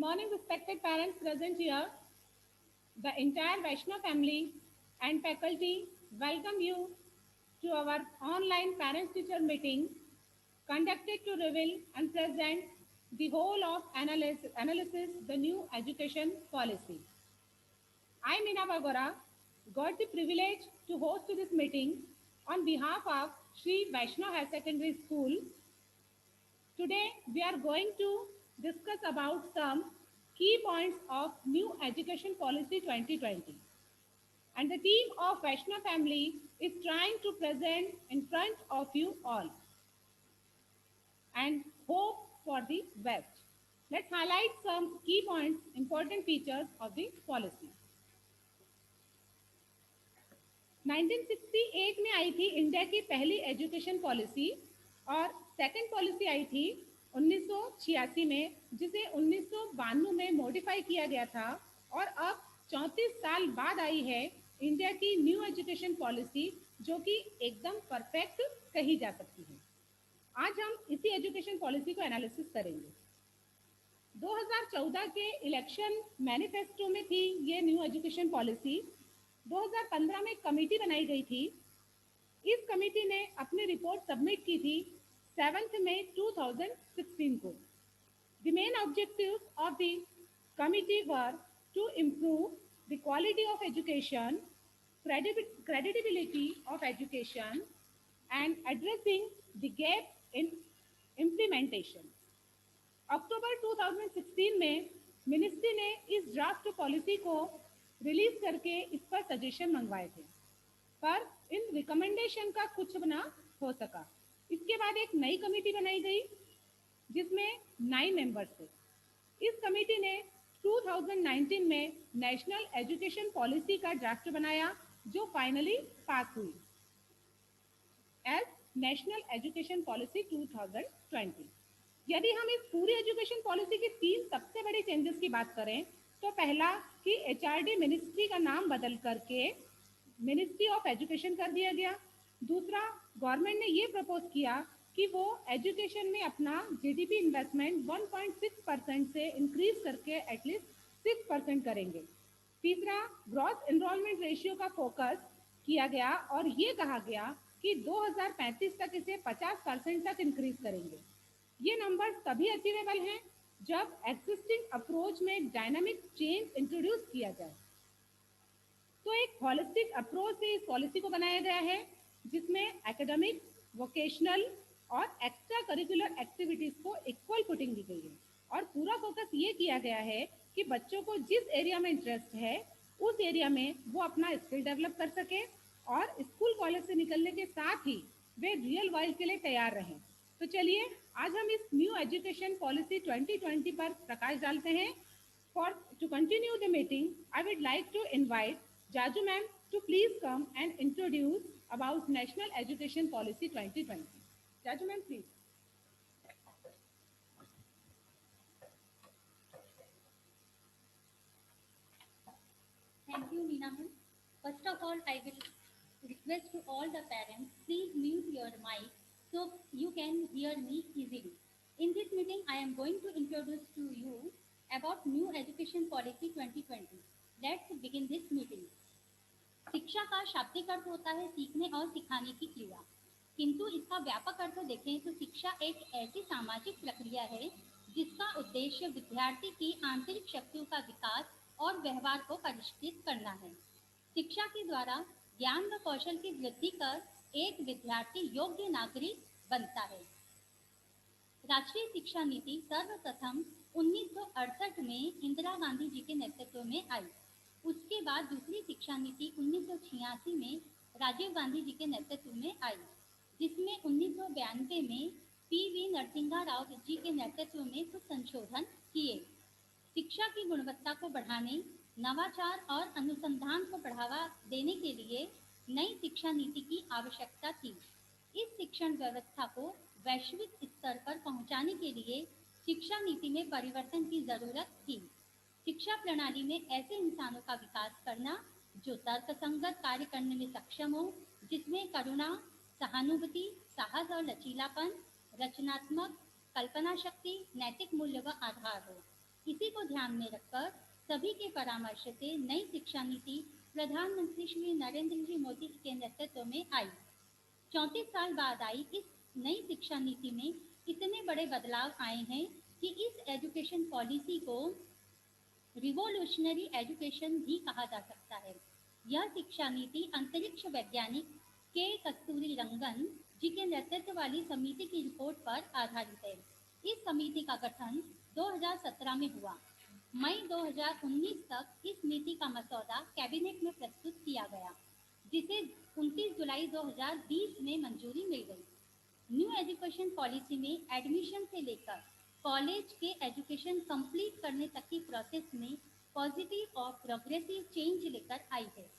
morning, respected parents present here. The entire Vaishnav family and faculty welcome you to our online parents-teacher meeting conducted to reveal and present the whole of analysis the new education policy. I, Meena Bagora, got the privilege to host this meeting on behalf of Sri Vaishnav Higher Secondary School. Today, we are going to discuss about some key points of new education policy 2020. And the team of Vaishnav family is trying to present in front of you all and hope for the best. Let's highlight some key points, important features of the policy. 1968 में आई थी India की पहली education policy और second policy आई थी 1986 में, जिसे 1992 में modify किया गया था और अब 34 साल बाद आई है इंडिया की न्यू एजुकेशन पॉलिसी, जो कि एकदम परफेक्ट कही जा सकती है। आज हम इसी एजुकेशन पॉलिसी को एनालिसिस करेंगे। 2014 के इलेक्शन मैनिफेस्टो में थी ये न्यू एजुकेशन पॉलिसी। 2015 में कमेटी बनाई गई थी। इस कमेटी ने अपनी रिपोर्ट सबमिट की थी 7 मई 2016 को। The main objectives of the committee were to improve the quality of education, credibility of education, and addressing the gap in implementation. अक्टूबर 2016 में मिनिस्ट्री ने इस ड्राफ्ट पॉलिसी को रिलीज करके इस पर सजेशन मंगवाए थे, पर इन रिकमेंडेशन का कुछ ना हो सका। इसके बाद एक नई कमेटी बनाई गई जिसमें 9 मेंबर्स थे। इस कमेटी ने 2019 में नेशनल एजुकेशन पॉलिसी का ड्राफ्ट बनाया, जो फाइनली पास हुई एज नेशनल एजुकेशन पॉलिसी 2020। यदि हम इस पूरी एजुकेशन पॉलिसी की 3 सबसे बड़ी चेंजेस की बात करें तो पहला कि एचआरडी मिनिस्ट्री का नाम बदल करके मिनिस्ट्री ऑफ एजुकेशन कर दिया गया। दूसरा, गवर्नमेंट ने ये प्रपोज किया कि वो एजुकेशन में अपना जीडीपी इन्वेस्टमेंट 1.6% से इंक्रीज करके एटलीस्ट 6% करेंगे। तीसरा, ग्रॉस एनरोलमेंट रेशियो का फोकस किया गया और ये कहा गया कि 2035 तक इसे 50% तक इंक्रीज करेंगे। ये नंबर्स तभी अचीवेबल हैं जब एग्जिस्टिंग अप्रोच में एक डायनामिक चेंज इंट्रोड्यूस किया जाए। तो एक होलिस्टिक अप्रोच से इस पॉलिसी को बनाया गया है, जिसमें एकेडमिक, वोकेशनल और एक्स्ट्रा करिकुलर एक्टिविटीज को इक्वल फुटिंग दी गई है और पूरा फोकस ये किया गया है कि बच्चों को जिस एरिया में इंटरेस्ट है उस एरिया में वो अपना स्किल डेवलप कर सके और स्कूल कॉलेज से निकलने के साथ ही वे रियल वर्ल्ड के लिए तैयार रहें। तो चलिए आज हम इस न्यू एजुकेशन पॉलिसी 2020 पर प्रकाश डालते हैं। For to continue the meeting, I would like to invite Jaju ma'am to please come and introduce about national education policy 2020. Jaju ma'am, please. Thank you, Meena ma'am. First of all, I will request to all the parents, please mute your mic so you can hear me easily. In this meeting, I am going to introduce to you about new education policy 2020. Let's begin this meeting. शिक्षा का शाब्दिक अर्थ होता है सीखने और सिखाने की क्रिया, किंतु इसका व्यापक अर्थ देखें तो शिक्षा एक ऐसी सामाजिक प्रक्रिया है जिसका उद्देश्य विद्यार्थी की आंतरिक शक्तियों का विकास और व्यवहार को परिष्कृत करना है। शिक्षा के द्वारा ज्ञान व कौशल की वृद्धि कर एक विद्यार्थी योग्य नागरिक बनता है। राष्ट्रीय शिक्षा नीति सर्वप्रथम 1968 में इंदिरा गांधी जी के नेतृत्व में आई। उसके बाद दूसरी शिक्षा नीति 1986 में राजीव गांधी जी के नेतृत्व में आई, जिसमें 1992 में पीवी नरसिम्हा राव जी के नेतृत्व में कुछ संशोधन किए। शिक्षा की गुणवत्ता को बढ़ाने, नवाचार और अनुसंधान को बढ़ावा देने के लिए नई शिक्षा नीति की आवश्यकता थी। इस शिक्षण व्यवस्था को वैश्विक स्तर पर पहुंचाने के लिए शिक्षा नीति में परिवर्तन की जरूरत थी। शिक्षा प्रणाली में ऐसे इंसानों का विकास करना जो तर्कसंगत कार्य करने में सक्षम हो, जिसमें करुणा, सहानुभूति, साहस और लचीलापन, रचनात्मक कल्पना शक्ति, नैतिक मूल्य व आधार हो। इसी को ध्यान में रखकर सभी के परामर्श से नई शिक्षा नीति प्रधानमंत्री श्री नरेंद्र जी मोदी के नेतृत्व में आई। 34 साल बाद आई इस नई शिक्षा नीति में इतने बड़े बदलाव आए हैं कि इस एजुकेशन पॉलिसी को रिवोल्यूशनरी एजुकेशन भी कहा जा सकता है। यह शिक्षा नीति अंतरिक्ष वैज्ञानिक के कस्तूरी रंगन जी के नेतृत्व वाली समिति की रिपोर्ट पर आधारित है। इस समिति का गठन 2017 में हुआ। मई 2019 तक इस नीति का मसौदा कैबिनेट में प्रस्तुत किया गया, जिसे 29 जुलाई 2020 में मंजूरी मिल गई। न्यू एजुकेशन पॉलिसी में एडमिशन से लेकर कॉलेज के एजुकेशन कंप्लीट करने तक की प्रोसेस में पॉजिटिव और प्रोग्रेसिव चेंज लेकर आई है।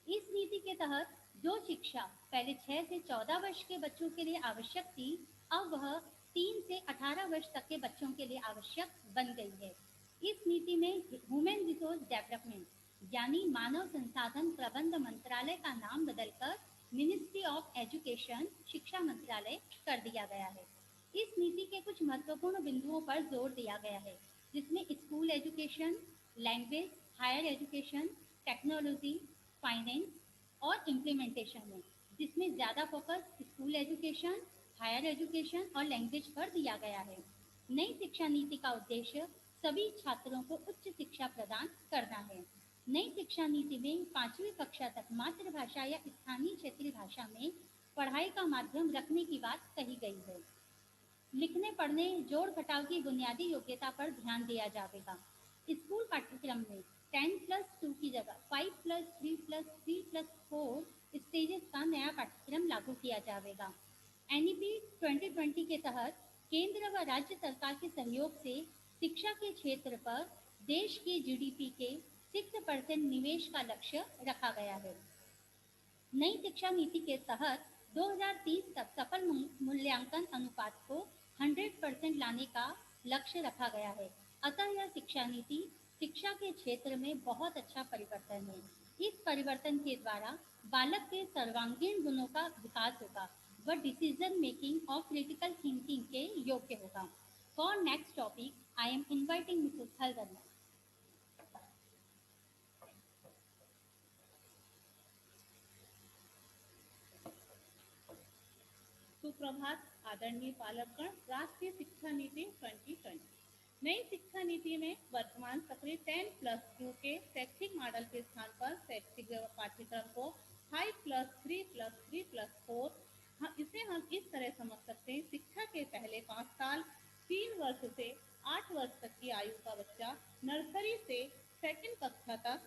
इस नीति के तहत जो शिक्षा पहले 6 से 14 वर्ष के बच्चों के लिए आवश्यक थी, अब वह 3 से 18 वर्ष तक के बच्चों के लिए आवश्यक बन गई है। इस नीति में ह्यूमन रिसोर्स डेवलपमेंट यानी मानव संसाधन प्रबंध मंत्रालय का नाम बदलकर मिनिस्ट्री ऑफ एजुकेशन शिक्षा मंत्रालय कर दिया गया है। इस नीति के कुछ महत्वपूर्ण बिंदुओं पर जोर दिया गया है, जिसमें school education, language, higher education, technology, finance और इम्प्लीमेंटेशन है, जिसमें ज़्यादा focus school education, higher education और लैंग्वेज पर दिया गया है। नई शिक्षा नीति का उद्देश्य सभी छात्रों को उच्च शिक्षा प्रदान करना है। नई शिक्षा नीति में 5वीं कक्षा तक मातृभाषा या स्थानीय क्षेत्रीय भाषा में पढ़ाई का माध्यम रखने की बात कही गई है। लिखने पढ़ने जोड़ घटाव की बुनियादी योग्यता पर ध्यान दिया जाएगा। स्कूल पाठ्यक्रम में 10+2 की जगह 5+3+3+4 स्टेजेस का नया पाठ्यक्रम लागू किया जाएगा। एनईपी 2020 के तहत केंद्र व राज्य सरकार के सहयोग से शिक्षा के क्षेत्र पर देश के जीडीपी के 6% निवेश का लक्ष्य रखा गया है। नई शिक्षा नीति के तहत 2030 तक सफल मूल्यांकन अनुपात को 100% लाने का लक्ष्य रखा गया है। अतः यह शिक्षा नीति शिक्षा के क्षेत्र में बहुत अच्छा परिवर्तन है। इस परिवर्तन के द्वारा बालक के सर्वांगीण गुणों का विकास होगा, वह डिसीजन मेकिंग और क्रिटिकल थिंकिंग के योग्य होगा। For next topic I am inviting Mrs Haldar. सुप्रभात आदरणीय पालकगण। राष्ट्रीय शिक्षा नीति 2020। नई शिक्षा नीति में वर्तमान सक्रिय 10+2 के शैक्षिक मॉडल के स्थान पर शैक्षिक पाठ्यक्रम को 5+3+3+4 इसे हम इस तरह समझ सकते हैं। शिक्षा के पहले 5 साल 3 वर्ष से 8 वर्ष तक की आयु का बच्चा नर्सरी से 2nd कक्षा तक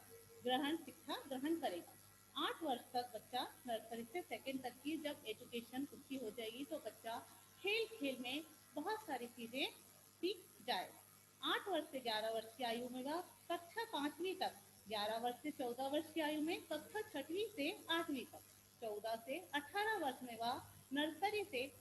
शिक्षा ग्रहण करेगा। 8 वर्ष तक बच्चा नर्सरी से 2nd तक की जब एजुकेशन उसकी हो जाएगी तो बच्चा खेल खेल में बहुत सारी चीजें सीख जाएगा। 8 वर्ष से 11 वर्ष की आयु में वह कक्षा 5वीं तक, 11 वर्ष से 14 वर्ष की आयु में कक्षा 6वीं से 8वीं तक, 14 से 18 वर्ष में वह नर्सरी से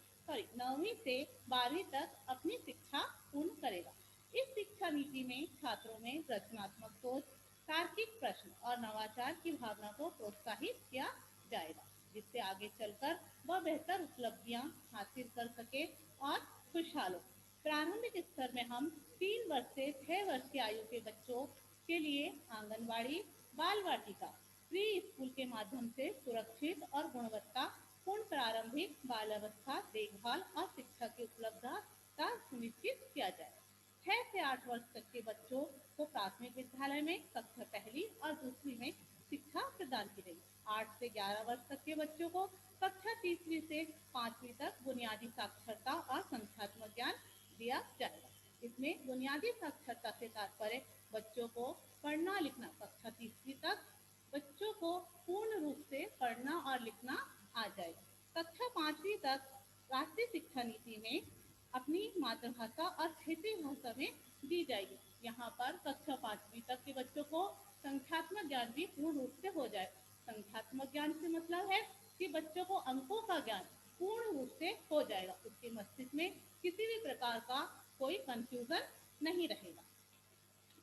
9वीं से 12वीं तक अपनी शिक्षा पूर्ण करेगा। इस शिक्षा नीति में छात्रों में रचनात्मक सोच, तार्किक प्रश्न और नवाचार की भावना को प्रोत्साहित किया जाएगा, जिससे आगे चलकर वह बेहतर उपलब्धियां हासिल कर सके और खुशहाल हो। प्रारंभिक स्तर में हम 3 वर्ष से 6 वर्ष की आयु के बच्चों के लिए आंगनबाड़ी, बाल वाटिका, प्री स्कूल के माध्यम से सुरक्षित और गुणवत्ता पूर्ण प्रारंभिक बाल्यावस्था देखभाल और शिक्षा की उपलब्धता सुनिश्चित किया जाए। 6 से 8 वर्ष तक के बच्चों को प्राथमिक विद्यालय में कक्षा 1 और 2 में शिक्षा प्रदान की गई। 8 से 11 वर्ष तक के बच्चों को कक्षा 3 से 5वीं तक बुनियादी साक्षरता और संख्यात्मक ज्ञान दिया जाएगा। इसमें बुनियादी साक्षरता से तात्पर्य बच्चों को पढ़ना लिखना, कक्षा 3वीं तक बच्चों को पूर्ण रूप से पढ़ना और लिखना आ जाएगा। कक्षा 5वीं तक राष्ट्रीय शिक्षा नीति में अपनी मातृभाषा और क्षेत्रीय भाषा में दी जाएगी। यहाँ पर कक्षा 5वीं तक के बच्चों को संख्यात्मक ज्ञान भी पूर्ण रूप से हो जाए। संख्यात्मक ज्ञान से मतलब है कि बच्चों को अंकों का ज्ञान पूर्ण रूप से हो जाएगा। उसके मस्तिष्क में किसी भी प्रकार का कोई कंफ्यूजन नहीं रहेगा।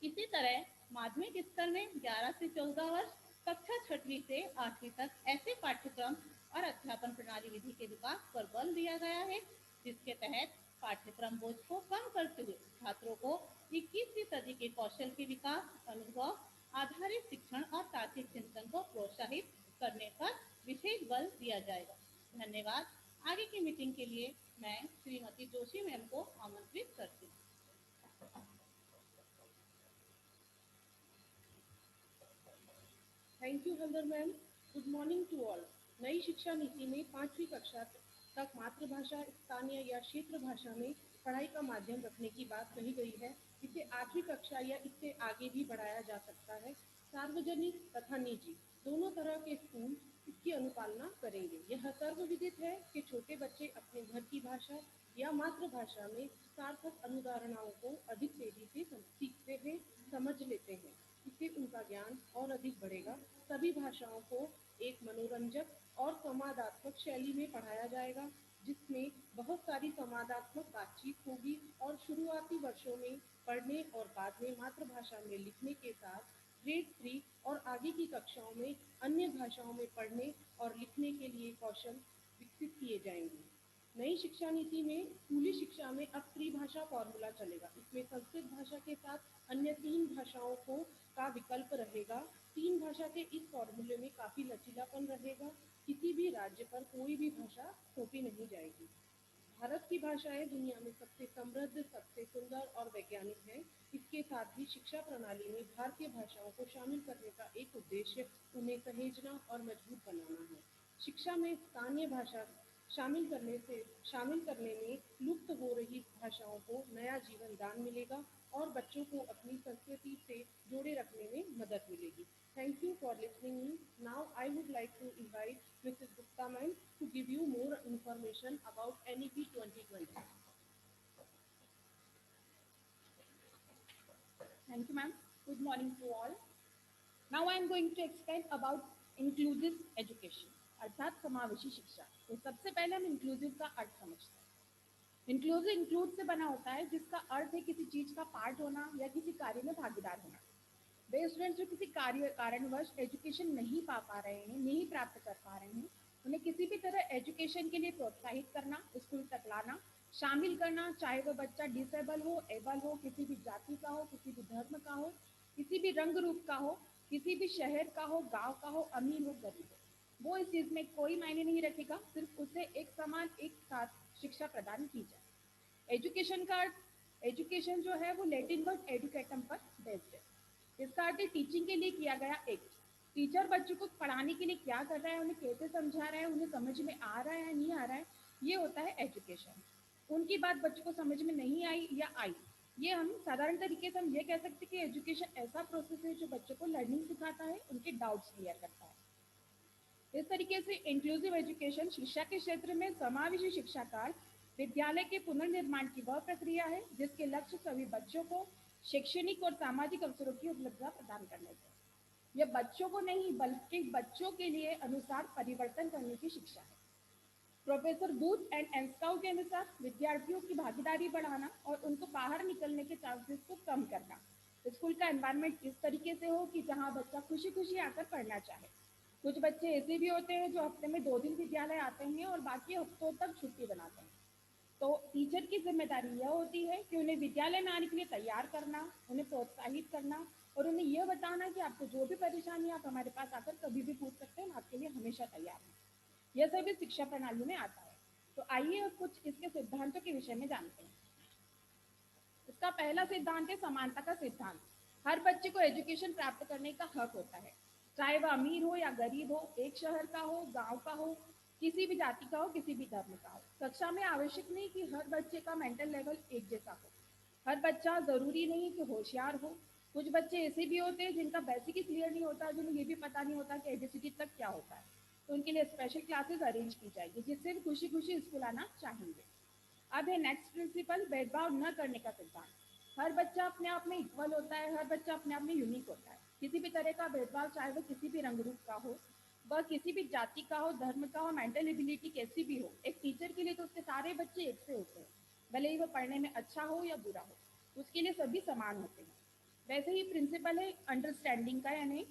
इसी तरह माध्यमिक स्तर में 11 से 14 वर्ष, कक्षा 6वीं से 8वीं तक ऐसे पाठ्यक्रम और अध्यापन प्रणाली विधि के विकास पर बल दिया गया है, जिसके तहत पाठ्यक्रम बोझ को कम करते हुए छात्रों को 21वीं सदी के कौशल के विकास, अनुभव आधारित शिक्षण और तार्किक चिंतन को प्रोत्साहित करने पर विशेष बल दिया जाएगा। धन्यवाद। आगे की मीटिंग के लिए मैं श्रीमती जोशी मैम को आमंत्रित करती हूँ। Thank you Haldar ma'am. Good morning to all. नई शिक्षा नीति में 5वीं कक्षा तक मातृभाषा, स्थानीय या क्षेत्र भाषा में पढ़ाई का माध्यम रखने की बात कही गई है। इसे 8वीं कक्षा या इससे आगे भी बढ़ाया जा सकता है। सार्वजनिक तथा निजी दोनों तरह के स्कूल इसकी अनुपालना करेंगे। यह सर्वविदित है कि छोटे बच्चे अपने घर की भाषा या मातृभाषा में सार्थक अनुदाहरणाओं को अधिक तेजी से सीखते हैं, समझ लेते हैं। इससे उनका ज्ञान और अधिक बढ़ेगा। सभी भाषाओं को एक मनोरंजक और संवादात्मक शैली में पढ़ाया जाएगा, जिसमें बहुत सारी संवादात्मक बातचीत होगी और शुरुआती वर्षों में पढ़ने और बाद में मातृभाषा में लिखने के साथ ग्रेड 3 और आगे की कक्षाओं में अन्य भाषाओं में पढ़ने और लिखने के लिए कौशल विकसित किए जाएंगे। नई शिक्षा नीति में स्कूली शिक्षा में अब त्रिभाषा फॉर्मूला चलेगा। इसमें संस्कृत भाषा के साथ अन्य 3 भाषाओं को का विकल्प रहेगा। 3 भाषा के इस फॉर्मूले में काफी लचीलापन रहेगा। किसी भी राज्य पर कोई भी भाषा थोपी नहीं जाएगी। भारत की भाषाएं दुनिया में सबसे समृद्ध, सबसे सुंदर और वैज्ञानिक हैं। इसके साथ ही शिक्षा प्रणाली में भारतीय भाषाओं को शामिल करने का एक उद्देश्य उन्हें सहेजना और मजबूत बनाना है। शिक्षा में स्थानीय भाषा शामिल करने में लुप्त हो रही भाषाओं को नया जीवन दान मिलेगा और बच्चों को अपनी संस्कृति से जोड़े रखने में मदद मिलेगी। Thank you for listening me. Now I would like to invite Mrs. Gupta ma'am to give you more information about NEP 2020. Thank you, ma'am. Good morning to all. Now I am going to explain about inclusive education, अर्थात समावेशी शिक्षा। तो सबसे पहले हम inclusive का अर्थ समझते हैं। इंक्लूसिव इंक्लूड से बना होता है, जिसका अर्थ है किसी चीज का पार्ट होना या किसी कार्य में भागीदार होना। वे स्टूडेंट्स जो किसी कारणवश एजुकेशन नहीं पा रहे हैं, नहीं प्राप्त कर पा रहे हैं, उन्हें किसी भी तरह एजुकेशन के लिए प्रोत्साहित करना, स्कूल तक लाना, शामिल करना, चाहे वह बच्चा डिसेबल हो, एबल हो, किसी भी जाति का हो, किसी भी धर्म का हो, किसी भी रंग रूप का हो, किसी भी शहर का हो, गांव का हो, अमीर हो, गरीब हो, वो इस चीज में कोई मायने नहीं रखेगा। सिर्फ उसे एक समान एक साथ शिक्षा प्रदान की जाए। एजुकेशन का अर्थ एजुकेशन जो है वो लैटिन वर्ड एडुकेटम पर बेस्ड है। इसका अर्थ टीचिंग के लिए किया गया एक्ट। टीचर बच्चों को पढ़ाने के लिए क्या कर रहा है, उन्हें कैसे समझा रहा है, उन्हें समझ में आ रहा है नहीं आ रहा है, ये होता है एजुकेशन। उनकी बात बच्चों को समझ में नहीं आई या आई, ये हम साधारण तरीके से हम ये कह सकते हैं कि एजुकेशन ऐसा प्रोसेस है जो बच्चों को लर्निंग सिखाता है, उनके डाउट्स क्लियर करता है। इस तरीके से इंक्लूसिव एजुकेशन शिक्षा के क्षेत्र में समावेशी शिक्षा का विद्यालय के पुनर्निर्माण की वह प्रक्रिया है जिसके लक्ष्य सभी बच्चों को शैक्षणिक और सामाजिक अवसरों की उपलब्धता प्रदान करने के। यह बच्चों को नहीं बल्कि बच्चों के लिए अनुसार परिवर्तन करने की शिक्षा है। प्रोफेसर बूथ एंड एंस्काउ के अनुसार विद्यार्थियों की भागीदारी बढ़ाना और उनको बाहर निकलने के चांसेस को कम करना। स्कूल का एनवायरनमेंट इस तरीके से हो कि जहाँ बच्चा खुशी खुशी आकर पढ़ना चाहे। कुछ बच्चे ऐसे भी होते हैं जो हफ्ते में 2 दिन विद्यालय आते हैं और बाकी हफ्तों तक छुट्टी बनाते हैं। तो टीचर की जिम्मेदारी यह होती है कि उन्हें विद्यालय में आने के लिए तैयार करना, उन्हें प्रोत्साहित करना और उन्हें यह बताना कि आपको जो भी परेशानी आप हमारे पास आकर कभी भी पूछ सकते हैं, आपके लिए हमेशा तैयार हैं। यह सभी शिक्षा प्रणाली में आता है। तो आइए अब कुछ इसके सिद्धांतों के विषय में जानते हैं। इसका पहला सिद्धांत है समानता का सिद्धांत। हर बच्चे को एजुकेशन प्राप्त करने का हक होता है, चाहे वह अमीर हो या गरीब हो, एक शहर का हो, गांव का हो, किसी भी जाति का हो, किसी भी धर्म का हो। कक्षा में आवश्यक नहीं कि हर बच्चे का मेंटल लेवल एक जैसा हो। हर बच्चा जरूरी नहीं कि होशियार हो। कुछ बच्चे ऐसे भी होते हैं जिनका बेसिक ही क्लियर नहीं होता, जिन्हें ये भी पता नहीं होता कि एबीसीडी तक क्या होता है। तो उनके लिए स्पेशल क्लासेस अरेंज की जाएगी, जिससे भी खुशी खुशी स्कूल आना चाहेंगे। अब है नेक्स्ट प्रिंसिपल, भेदभाव न करने का सिद्धांत। हर बच्चा अपने आप में इक्वल होता है, हर बच्चा अपने आप में यूनिक होता है। किसी भी तरह का भेदभाव, चाहे वह किसी भी रंग रूप का हो, वह किसी भी जाति का हो, धर्म का हो, मेंटल एबिलिटी कैसी भी हो, एक टीचर के लिए तो उसके सारे बच्चे एक से होते हैं, भले ही वो पढ़ने में अच्छा हो या बुरा हो, उसके लिए सभी समान होते हैं। वैसे ही प्रिंसिपल है अंडरस्टैंडिंग का, यानी